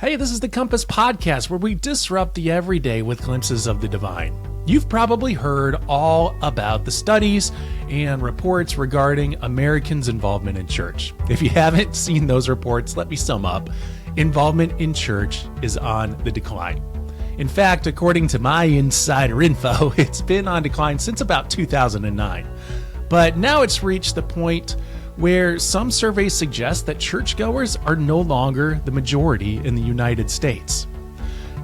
Hey, this is the Compass Podcast, where we disrupt the everyday with glimpses of the divine. You've probably heard all about the studies and reports regarding Americans' involvement in church. If you haven't seen those reports, let me sum up. Involvement in church is on the decline. In fact, according to my insider info, it's been on decline since about 2009. But now it's reached the point where some surveys suggest that churchgoers are no longer the majority in the United States.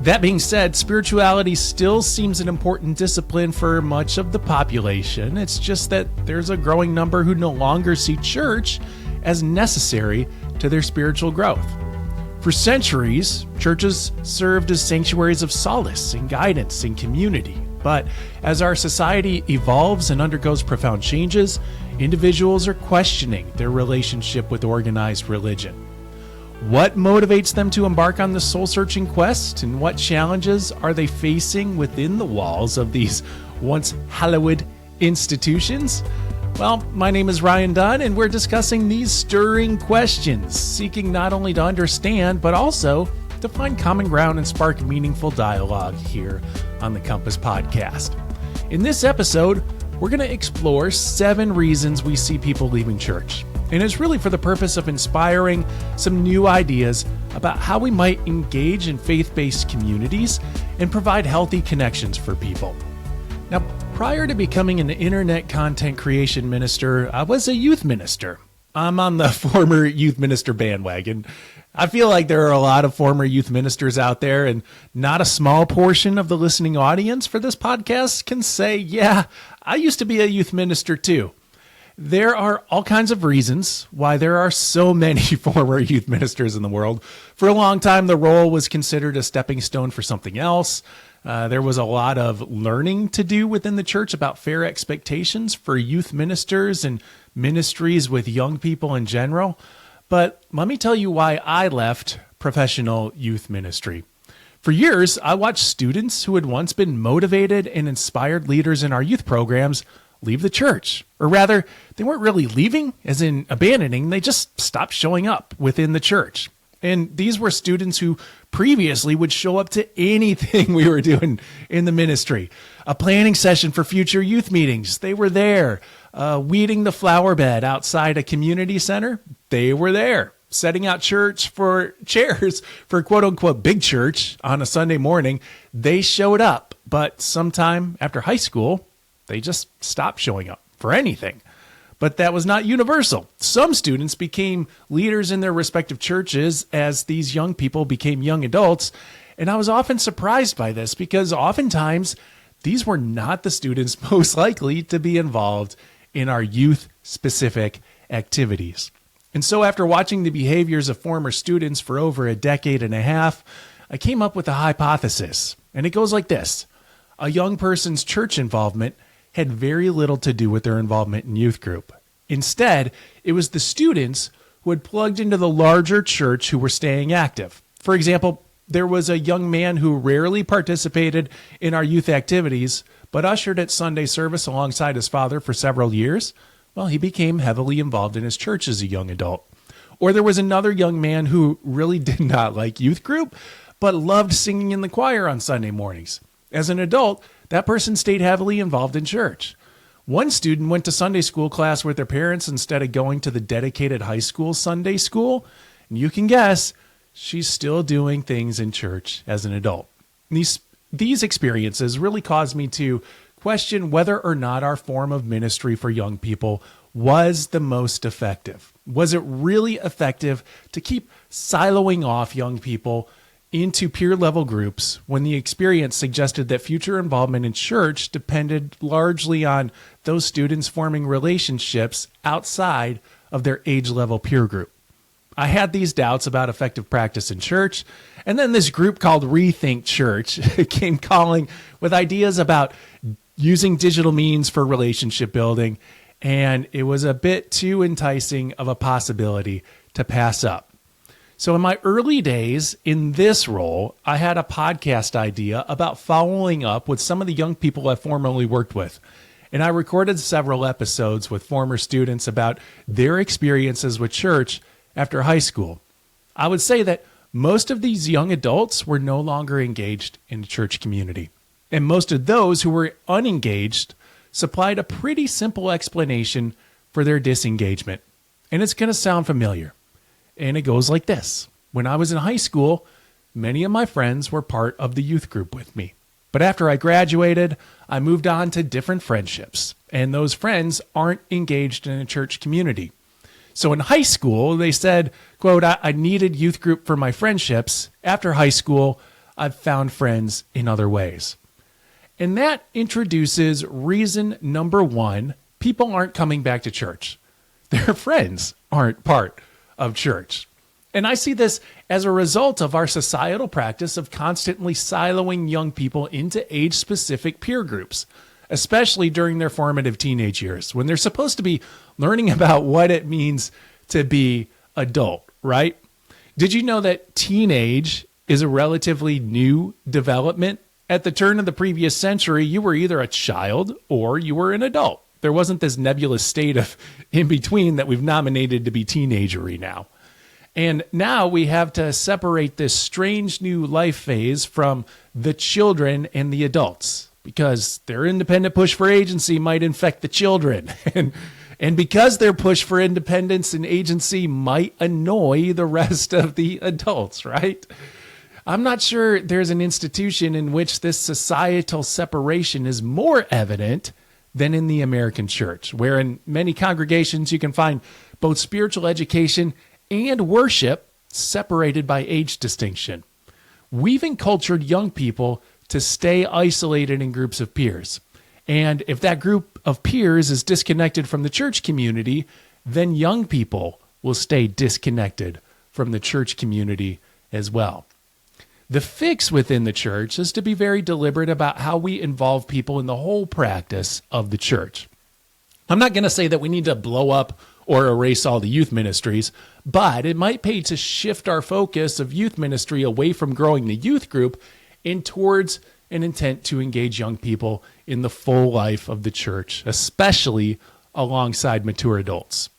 That being said, spirituality still seems an important discipline for much of the population. It's just that there's a growing number who no longer see church as necessary to their spiritual growth. For centuries, churches served as sanctuaries of solace and guidance and community. But as our society evolves and undergoes profound changes, individuals are questioning their relationship with organized religion. What motivates them to embark on the soul-searching quest, and what challenges are they facing within the walls of these once hallowed institutions? Well, my name is Ryan Dunn, and we're discussing these stirring questions, seeking not only to understand, but also to find common ground and spark meaningful dialogue here on the Compass Podcast. In this episode, we're going to explore 7 reasons we see people leaving church. And it's really for the purpose of inspiring some new ideas about how we might engage in faith-based communities and provide healthy connections for people. Now, prior to becoming an internet content creation minister, I was a youth minister. I'm on the former youth minister bandwagon. I feel like there are a lot of former youth ministers out there, and not a small portion of the listening audience for this podcast can say, yeah, I used to be a youth minister too. There are all kinds of reasons why there are so many former youth ministers in the world. For a long time, the role was considered a stepping stone for something else. There was a lot of learning to do within the church about fair expectations for youth ministers and ministries with young people in general. But let me tell you why I left professional youth ministry. For years, I watched students who had once been motivated and inspired leaders in our youth programs leave the church. Or rather, they weren't really leaving, as in abandoning, they just stopped showing up within the church. And these were students who previously would show up to anything we were doing in the ministry. A planning session for future youth meetings, they were there. Weeding the flower bed outside a community center, they were there. Setting out church for chairs for quote unquote big church on a Sunday morning, they showed up. But sometime after high school, they just stopped showing up for anything. But that was not universal. Some students became leaders in their respective churches as these young people became young adults. And I was often surprised by this because oftentimes these were not the students most likely to be involved in our youth-specific activities. And so after watching the behaviors of former students for over a decade and a half, I came up with a hypothesis. And it goes like this. A young person's church involvement had very little to do with their involvement in youth group. Instead, it was the students who had plugged into the larger church who were staying active. For example, there was a young man who rarely participated in our youth activities, but ushered at Sunday service alongside his father for several years. Well, he became heavily involved in his church as a young adult. Or there was another young man who really did not like youth group, but loved singing in the choir on Sunday mornings. As an adult, that person stayed heavily involved in church. One student went to Sunday school class with their parents instead of going to the dedicated high school Sunday school. And you can guess, she's still doing things in church as an adult. These experiences really caused me to question whether or not our form of ministry for young people was the most effective. Was it really effective to keep siloing off young people into peer-level groups when the experience suggested that future involvement in church depended largely on those students forming relationships outside of their age-level peer group? I had these doubts about effective practice in church, and then this group called Rethink Church came calling with ideas about using digital means for relationship building, and it was a bit too enticing of a possibility to pass up. So in my early days in this role, I had a podcast idea about following up with some of the young people I formerly worked with. And I recorded several episodes with former students about their experiences with church after high school. I would say that most of these young adults were no longer engaged in the church community. And most of those who were unengaged supplied a pretty simple explanation for their disengagement. And it's going to sound familiar. And it goes like this. When I was in high school, many of my friends were part of the youth group with me. But after I graduated, I moved on to different friendships. And those friends aren't engaged in a church community. So in high school, they said, quote, I needed youth group for my friendships. After high school, I've found friends in other ways. And that introduces reason number one, people aren't coming back to church. Their friends aren't part of church. And I see this as a result of our societal practice of constantly siloing young people into age-specific peer groups, especially during their formative teenage years, when they're supposed to be learning about what it means to be adult, right? Did you know that teenage is a relatively new development? At the turn of the previous century, you were either a child or you were an adult. There wasn't this nebulous state of in between that we've nominated to be teenagery now. And now we have to separate this strange new life phase from the children and the adults, because their independent push for agency might infect the children. And because their push for independence and agency might annoy the rest of the adults, right? I'm not sure there's an institution in which this societal separation is more evident than in the American church, where in many congregations you can find both spiritual education and worship separated by age distinction. We've encultured young people to stay isolated in groups of peers. And if that group of peers is disconnected from the church community, then young people will stay disconnected from the church community as well. The fix within the church is to be very deliberate about how we involve people in the whole practice of the church. I'm not going to say that we need to blow up or erase all the youth ministries, but it might pay to shift our focus of youth ministry away from growing the youth group and towards an intent to engage young people in the full life of the church, especially alongside mature adults.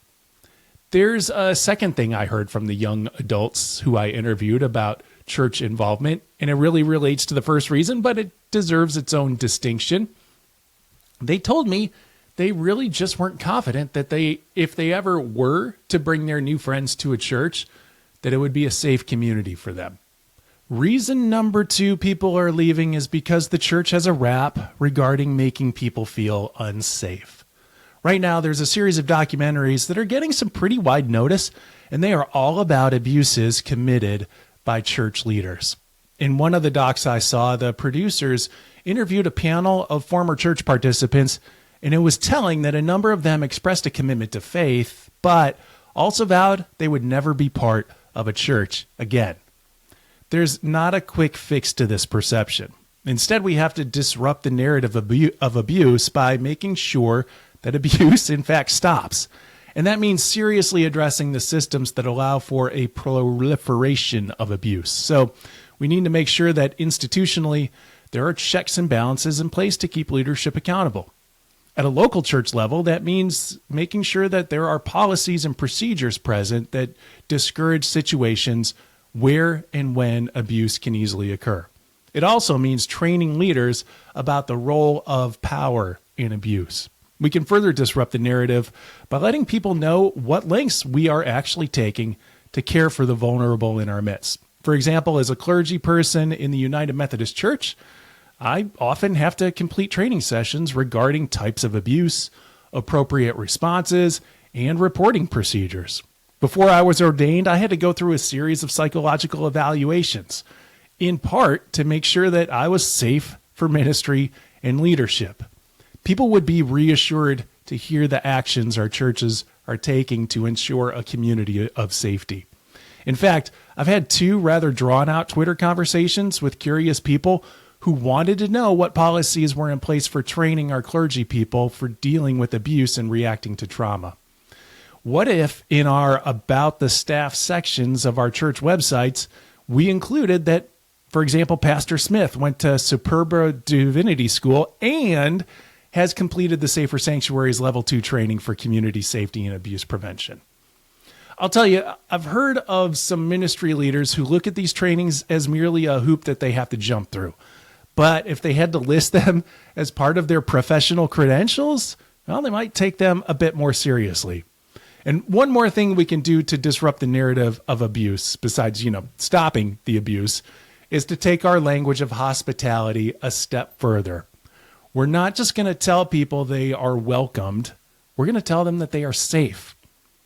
There's a second thing I heard from the young adults who I interviewed about church involvement, and it really relates to the first reason, but it deserves its own distinction. They told me they really just weren't confident that if they ever were to bring their new friends to a church, that it would be a safe community for them. Reason number two people are leaving is because the church has a rap regarding making people feel unsafe. Right now, there's a series of documentaries that are getting some pretty wide notice, and they are all about abuses committed by church leaders. In one of the docs I saw, the producers interviewed a panel of former church participants, and it was telling that a number of them expressed a commitment to faith, but also vowed they would never be part of a church again. There's not a quick fix to this perception. Instead, we have to disrupt the narrative of abuse by making sure that abuse, in fact, stops. And that means seriously addressing the systems that allow for a proliferation of abuse. So we need to make sure that institutionally there are checks and balances in place to keep leadership accountable. At a local church level, that means making sure that there are policies and procedures present that discourage situations where and when abuse can easily occur. It also means training leaders about the role of power in abuse. We can further disrupt the narrative by letting people know what lengths we are actually taking to care for the vulnerable in our midst. For example, as a clergy person in the United Methodist Church, I often have to complete training sessions regarding types of abuse, appropriate responses, and reporting procedures. Before I was ordained, I had to go through a series of psychological evaluations, in part to make sure that I was safe for ministry and leadership. People would be reassured to hear the actions our churches are taking to ensure a community of safety. In fact, I've had 2 rather drawn-out Twitter conversations with curious people who wanted to know what policies were in place for training our clergy people for dealing with abuse and reacting to trauma. What if in our About the Staff sections of our church websites, we included that, for example, Pastor Smith went to Superba Divinity School and has completed the Safer Sanctuaries Level 2 training for community safety and abuse prevention? I'll tell you, I've heard of some ministry leaders who look at these trainings as merely a hoop that they have to jump through. But if they had to list them as part of their professional credentials, well, they might take them a bit more seriously. And one more thing we can do to disrupt the narrative of abuse, besides, stopping the abuse, is to take our language of hospitality a step further. We're not just going to tell people they are welcomed. We're going to tell them that they are safe.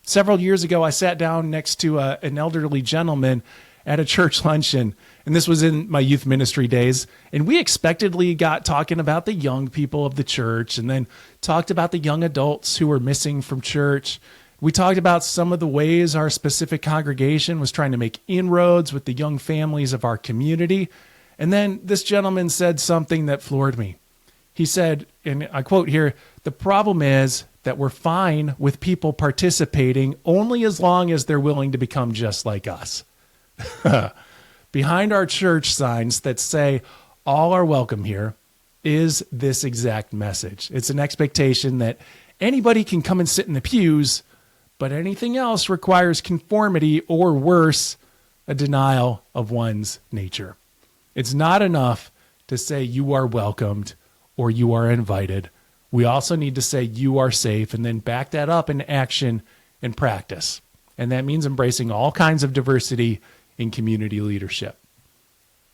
Several years ago, I sat down next to an elderly gentleman at a church luncheon, and this was in my youth ministry days, and we expectedly got talking about the young people of the church and then talked about the young adults who were missing from church. We talked about some of the ways our specific congregation was trying to make inroads with the young families of our community. And then this gentleman said something that floored me. He said, and I quote here, "The problem is that we're fine with people participating only as long as they're willing to become just like us." Behind our church signs that say all are welcome here is this exact message. It's an expectation that anybody can come and sit in the pews, but anything else requires conformity or worse, a denial of one's nature. It's not enough to say you are welcomed or you are invited. We also need to say you are safe and then back that up in action and practice. And that means embracing all kinds of diversity in community leadership.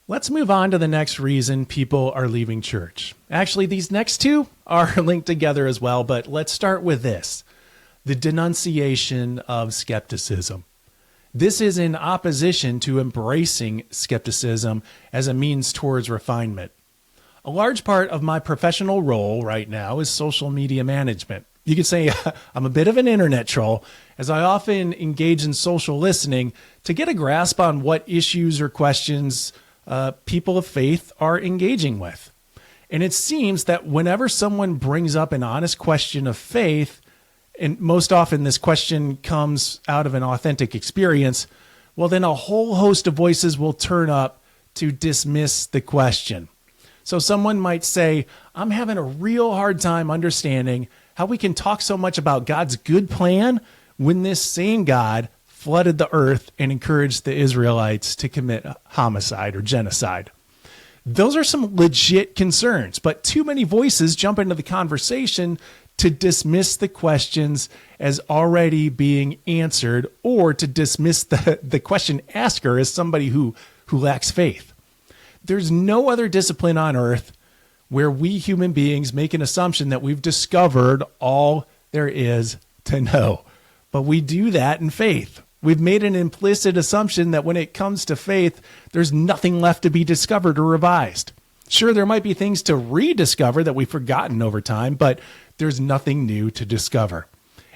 Let's move on to the next reason people are leaving church. Actually, these next two are linked together as well, but let's start with this: the denunciation of skepticism. This is in opposition to embracing skepticism as a means towards refinement. A large part of my professional role right now is social media management. You could say I'm a bit of an internet troll, as I often engage in social listening to get a grasp on what issues or questions people of faith are engaging with. And it seems that whenever someone brings up an honest question of faith, and most often this question comes out of an authentic experience, well, then a whole host of voices will turn up to dismiss the question. So someone might say, "I'm having a real hard time understanding how we can talk so much about God's good plan when this same God flooded the earth and encouraged the Israelites to commit homicide or genocide." Those are some legit concerns, but too many voices jump into the conversation to dismiss the questions as already being answered, or to dismiss the question asker as somebody who lacks faith. There's no other discipline on earth where we human beings make an assumption that we've discovered all there is to know. But we do that in faith. We've made an implicit assumption that when it comes to faith, there's nothing left to be discovered or revised. Sure, there might be things to rediscover that we've forgotten over time, but there's nothing new to discover.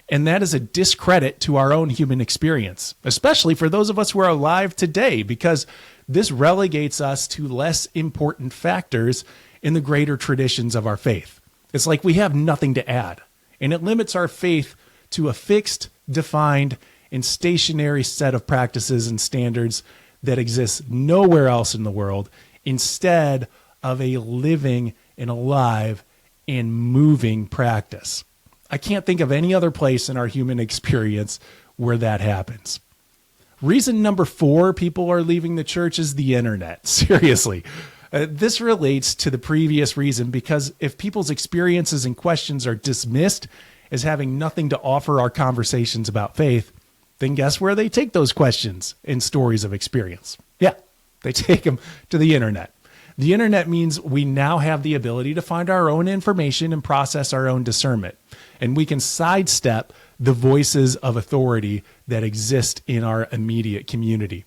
And that is a discredit to our own human experience, especially for those of us who are alive today, because this relegates us to less important factors in the greater traditions of our faith. It's like we have nothing to add, and it limits our faith to a fixed, defined, and stationary set of practices and standards that exists nowhere else in the world, instead of a living and alive and moving practice. I can't think of any other place in our human experience where that happens. Reason number 4 people are leaving the church is the internet. Seriously. This relates to the previous reason, because if people's experiences and questions are dismissed as having nothing to offer our conversations about faith, then guess where they take those questions and stories of experience? Yeah, they take them to the internet. The internet means we now have the ability to find our own information and process our own discernment. And we can sidestep the voices of authority that exist in our immediate community.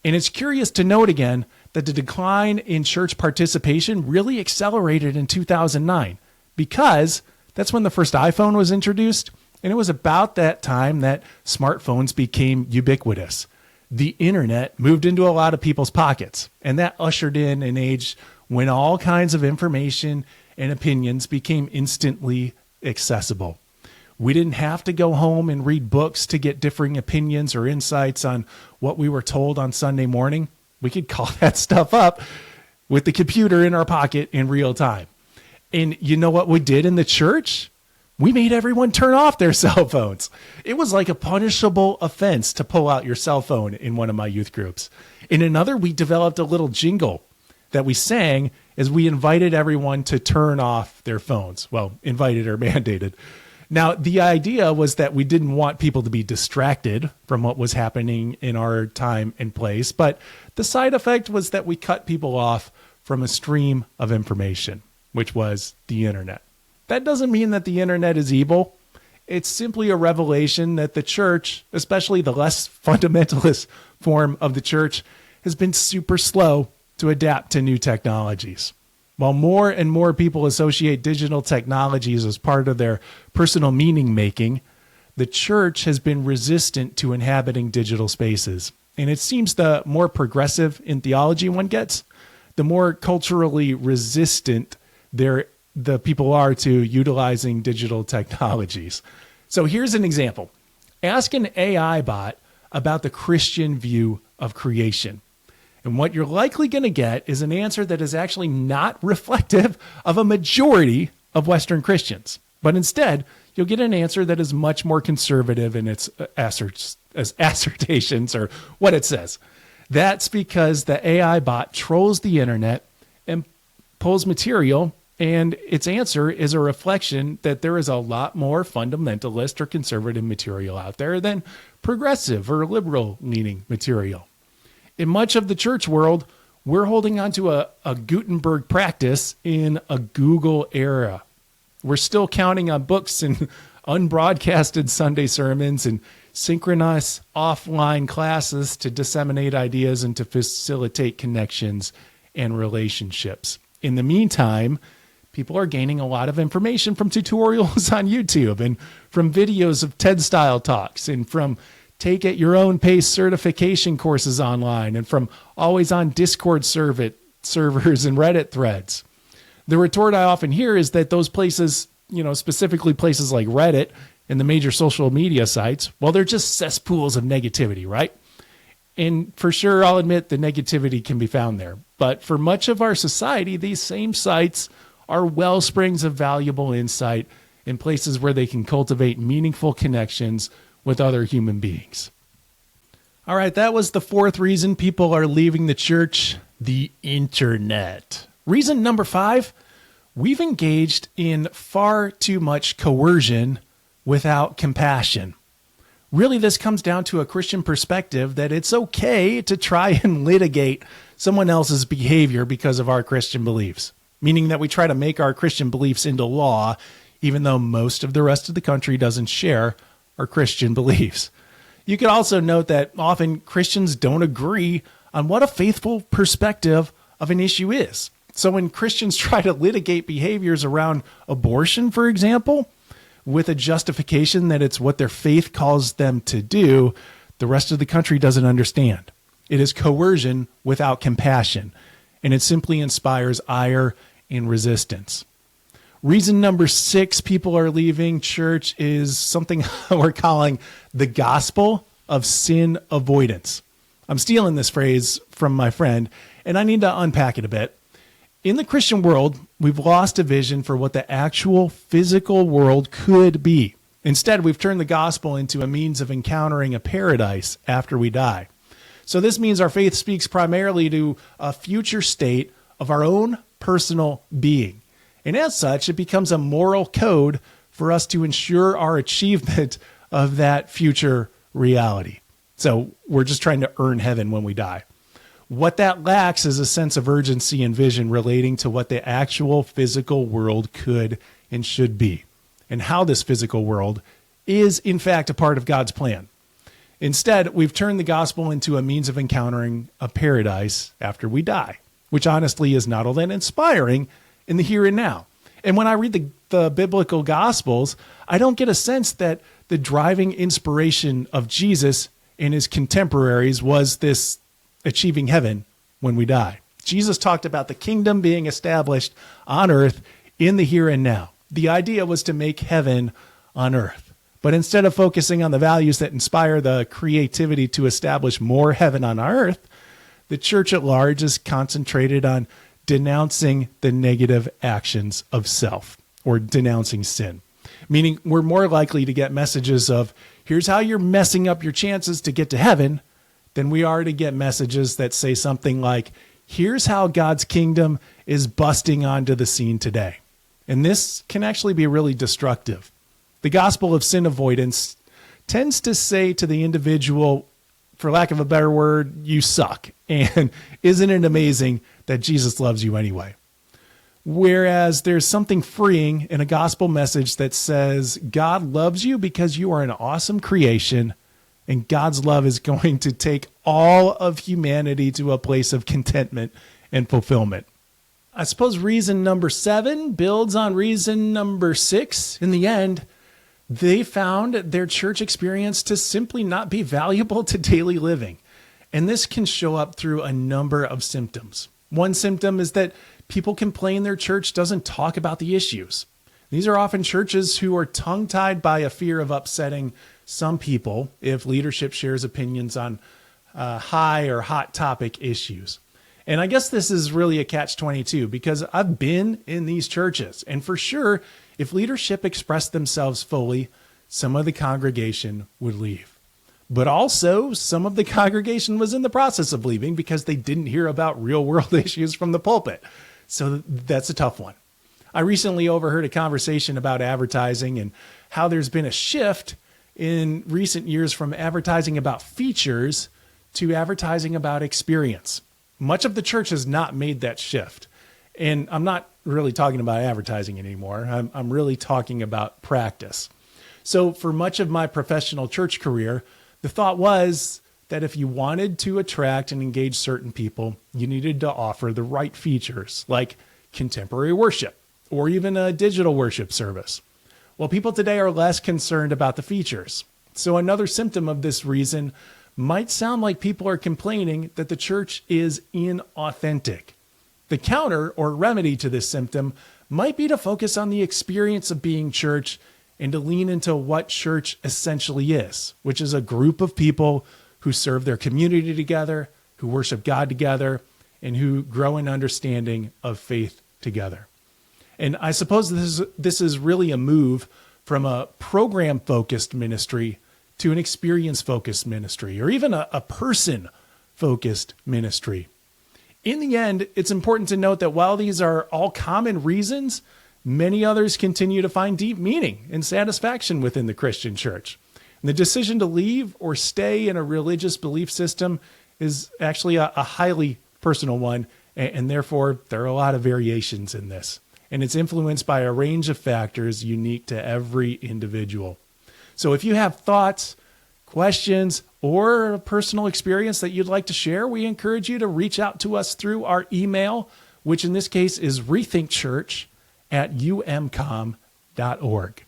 And it's curious to note again that the decline in church participation really accelerated in 2009, because that's when the first iPhone was introduced. And it was about that time that smartphones became ubiquitous. The internet moved into a lot of people's pockets, and that ushered in an age when all kinds of information and opinions became instantly accessible. We didn't have to go home and read books to get differing opinions or insights on what we were told on Sunday morning. We could call that stuff up with the computer in our pocket in real time. And you know what we did in the church? we made everyone turn off their cell phones. It was like a punishable offense to pull out your cell phone in one of my youth groups. In another, we developed a little jingle that we sang as we invited everyone to turn off their phones. Well, invited or mandated. Now, the idea was that we didn't want people to be distracted from what was happening in our time and place, but the side effect was that we cut people off from a stream of information, which was the internet. That doesn't mean that the internet is evil. It's simply a revelation that the church, especially the less fundamentalist form of the church, has been super slow to adapt to new technologies. While more and more people associate digital technologies as part of their personal meaning making, the church has been resistant to inhabiting digital spaces. And it seems the more progressive in theology one gets, the more culturally resistant the people are to utilizing digital technologies. So here's an example. Ask an AI bot about the Christian view of creation. And what you're likely going to get is an answer that is actually not reflective of a majority of Western Christians. But instead, you'll get an answer that is much more conservative in its assertions or what it says. That's because the AI bot trolls the internet and pulls material, and its answer is a reflection that there is a lot more fundamentalist or conservative material out there than progressive or liberal-leaning material. In much of the church world, we're holding on to a Gutenberg practice in a Google era. We're still counting on books and unbroadcasted Sunday sermons and synchronous offline classes to disseminate ideas and to facilitate connections and relationships. In the meantime, people are gaining a lot of information from tutorials on YouTube and from videos of TED-style talks and from take-at-your-own-pace certification courses online and from always-on Discord servers and Reddit threads. The retort I often hear is that those places, specifically places like Reddit and the major social media sites, well, they're just cesspools of negativity, right? And for sure, I'll admit the negativity can be found there. But for much of our society, these same sites are well springs of valuable insight in places where they can cultivate meaningful connections with other human beings. All right, that was the fourth reason people are leaving the church, the internet. Reason number 5, we've engaged in far too much coercion without compassion. Really, this comes down to a Christian perspective that it's okay to try and litigate someone else's behavior because of our Christian beliefs, meaning that we try to make our Christian beliefs into law, even though most of the rest of the country doesn't share our Christian beliefs. You could also note that often Christians don't agree on what a faithful perspective of an issue is. So when Christians try to litigate behaviors around abortion, for example, with a justification that it's what their faith calls them to do, the rest of the country doesn't understand. It is coercion without compassion, and it simply inspires ire and resistance. Reason number 6 people are leaving church is something we're calling the Gospel of Sin Avoidance. I'm stealing this phrase from my friend, and I need to unpack it a bit. In the Christian world, we've lost a vision for what the actual physical world could be. Instead, we've turned the gospel into a means of encountering a paradise after we die. So this means our faith speaks primarily to a future state of our own personal being. And as such, it becomes a moral code for us to ensure our achievement of that future reality. So we're just trying to earn heaven when we die. What that lacks is a sense of urgency and vision relating to what the actual physical world could and should be, and how this physical world is, in fact, a part of God's plan. Instead, we've turned the gospel into a means of encountering a paradise after we die, which honestly is not all that inspiring in the here and now. And when I read the biblical gospels, I don't get a sense that the driving inspiration of Jesus and his contemporaries was this achieving heaven when we die. Jesus talked about the kingdom being established on earth in the here and now. The idea was to make heaven on earth. But instead of focusing on the values that inspire the creativity to establish more heaven on earth, the church at large is concentrated on denouncing the negative actions of self, or denouncing sin. meaning we're more likely to get messages of, here's how you're messing up your chances to get to heaven, than we are to get messages that say something like, here's how God's kingdom is busting onto the scene today. And this can actually be really destructive. The Gospel of Sin Avoidance tends to say to the individual, for lack of a better word, you suck. And isn't it amazing that Jesus loves you anyway? Whereas there's something freeing in a gospel message that says God loves you because you are an awesome creation, and God's love is going to take all of humanity to a place of contentment and fulfillment. I suppose reason number 7 builds on reason number 6. In the end, they found their church experience to simply not be valuable to daily living. And this can show up through a number of symptoms. One symptom is that people complain their church doesn't talk about the issues. These are often churches who are tongue-tied by a fear of upsetting some people if leadership shares opinions on high or hot topic issues. And I guess this is really a catch-22 because I've been in these churches. And for sure, if leadership expressed themselves fully, some of the congregation would leave. But also, some of the congregation was in the process of leaving because they didn't hear about real-world issues from the pulpit. So that's a tough one. I recently overheard a conversation about advertising and how there's been a shift in recent years from advertising about features to advertising about experience. Much of the church has not made that shift. And I'm not really talking about advertising anymore. I'm really talking about practice. So for much of my professional church career, the thought was that if you wanted to attract and engage certain people, you needed to offer the right features like contemporary worship or even a digital worship service. Well, people today are less concerned about the features. So another symptom of this reason might sound like people are complaining that the church is inauthentic. The counter or remedy to this symptom might be to focus on the experience of being church and to lean into what church essentially is, which is a group of people who serve their community together, who worship God together, and who grow in understanding of faith together. And I suppose this is really a move from a program-focused ministry to an experience-focused ministry, or even a person-focused ministry. In the end, it's important to note that while these are all common reasons, many others continue to find deep meaning and satisfaction within the Christian church. And the decision to leave or stay in a religious belief system is actually a highly personal one, and therefore there are a lot of variations in this. And it's influenced by a range of factors unique to every individual. So if you have thoughts, questions, or a personal experience that you'd like to share, we encourage you to reach out to us through our email, which in this case is rethinkchurch@umcom.org.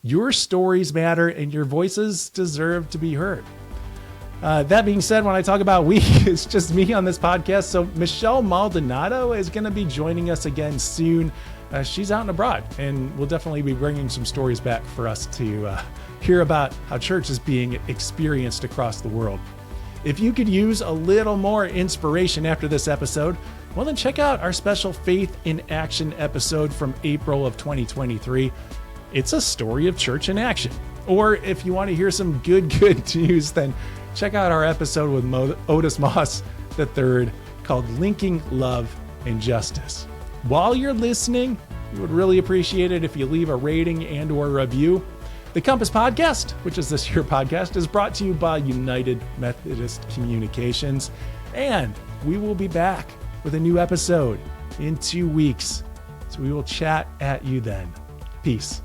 Your stories matter and your voices deserve to be heard. That being said, when I talk about we, it's just me on this podcast. So Michelle Maldonado is going to be joining us again soon. She's out and abroad, and we'll definitely be bringing some stories back for us to hear about how church is being experienced across the world. If you could use a little more inspiration after this episode, well, then check out our special Faith in Action episode from April of 2023. It's a story of church in action. Or if you want to hear some good news, then check out our episode with Otis Moss III called Linking Love and Justice. While you're listening, we would really appreciate it if you leave a rating and or review. The Compass Podcast, which is this year's podcast, is brought to you by United Methodist Communications. And we will be back with a new episode in 2 weeks. So we will chat at you then. Peace.